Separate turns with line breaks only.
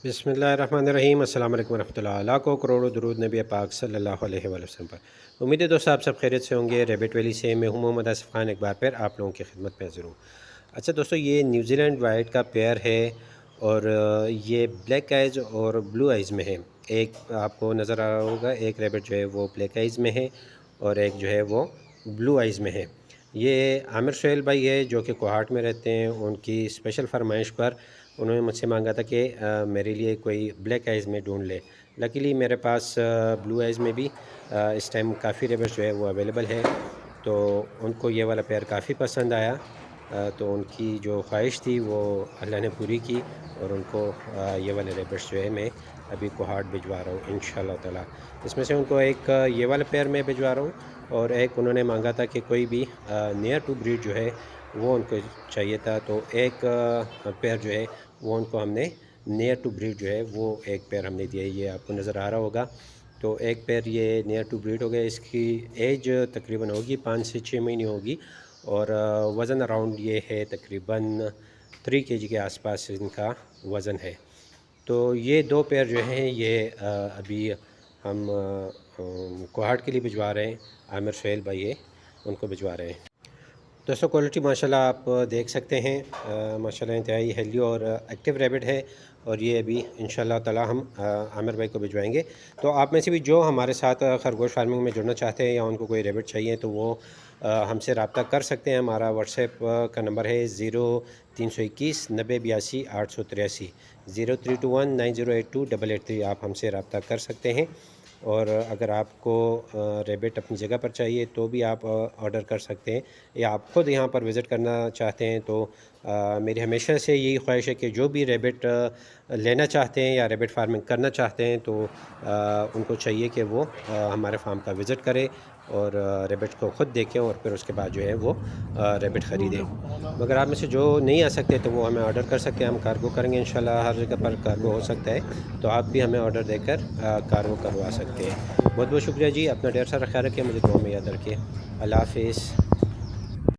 بسم اللہ الرحمن الرحیم۔ السلام علیکم ورحمۃ اللہ۔ لاکھوں کروڑوں درود نبی پاک صلی اللہ علیہ وآلہ وسلم پر۔ امید ہے دوستو آپ سب خیریت سے ہوں گے۔ ریبٹ ویلی سے میں ہوں محمد آصف خان، ایک بار پھر آپ لوگوں کی خدمت میں حاضر ہوں۔ اچھا دوستو، یہ نیوزی لینڈ وائٹ کا پیئر ہے اور یہ بلیک آئیز اور بلو آئیز میں ہے۔ ایک آپ کو نظر آ رہا ہوگا، ایک ریبٹ جو ہے وہ بلیک آئیز میں ہے اور ایک جو ہے وہ بلو آئیز میں ہے۔ یہ عامر سہیل بھائی ہے جو کہ کوہاٹ میں رہتے ہیں۔ ان کی اسپیشل فرمائش پر انہوں نے مجھ سے مانگا تھا کہ میرے لیے کوئی بلیک آئیز میں ڈھونڈ لے۔ لکیلی میرے پاس بلو آئیز میں بھی اس ٹائم کافی ریبٹ جو ہے وہ اویلیبل ہے، تو ان کو یہ والا پیئر کافی پسند آیا، تو ان کی جو خواہش تھی وہ اللہ نے پوری کی اور ان کو یہ والے ریبٹس جو ہے میں ابھی کوہاٹ بھجوا رہا ہوں انشاءاللہ تعالی۔ اس میں سے ان کو ایک یہ والا پیئر میں بھجوا رہا ہوں اور ایک انہوں نے مانگا تھا کہ کوئی بھی نیئر ٹو بریڈ جو ہے وہ ان کو چاہیے تھا، تو ایک پیئر جو ہے وہ ان کو ہم نے نیئر ٹو بریڈ جو ہے وہ ایک پیئر ہم نے دیا ہے۔ یہ آپ کو نظر آ رہا ہوگا، تو ایک پیئر یہ نیئر ٹو بریڈ ہو گیا۔ اس کی ایج تقریباً ہوگی 5 سے 6 مہینے ہوگی اور وزن اراؤنڈ یہ ہے تقریباً 3 kg کے آس پاس ان کا وزن ہے۔ تو یہ دو پیئر جو ہیں یہ ابھی ہم کوہاٹ کے لیے بھجوا رہے ہیں۔ عامر سہیل بھائی ان کو بھجوا رہے ہیں۔ دوستو کوالٹی ماشاءاللہ آپ دیکھ سکتے ہیں، ماشاءاللہ انتہائی ہیلدی اور ایکٹیو ریبٹ ہے، اور یہ ابھی انشاءاللہ تعالی ہم عامر بھائی کو بھجوائیں گے۔ تو آپ میں سے بھی جو ہمارے ساتھ خرگوش فارمنگ میں جڑنا چاہتے ہیں یا ان کو کوئی ریبٹ چاہیے تو وہ ہم سے رابطہ کر سکتے ہیں۔ ہمارا واٹس ایپ کا نمبر ہے 0321 90 82 883 0321 9082 آپ ہم سے رابطہ کر سکتے ہیں۔ اور اگر آپ کو ریبٹ اپنی جگہ پر چاہیے تو بھی آپ آرڈر کر سکتے ہیں، یا آپ خود یہاں پر وزٹ کرنا چاہتے ہیں تو میری ہمیشہ سے یہی خواہش ہے کہ جو بھی ریبٹ لینا چاہتے ہیں یا ریبٹ فارمنگ کرنا چاہتے ہیں تو ان کو چاہیے کہ وہ ہمارے فارم کا وزٹ کرے اور ریبٹ کو خود دیکھیں اور پھر اس کے بعد جو ہے وہ ریبٹ خریدیں۔ مگر آپ میں سے جو نہیں آ سکتے تو وہ ہمیں آرڈر کر سکتے ہیں، ہم کارگو کریں گے انشاءاللہ۔ ہر جگہ پر کارگو ہو سکتا ہے، تو آپ بھی ہمیں آرڈر دے کر کارگو کروا سکتے ہیں۔ بہت بہت شکریہ جی، اپنا ڈھیر سارا خیال رکھیں، مجھے دعا میں یاد رکھیں۔ اللہ حافظ۔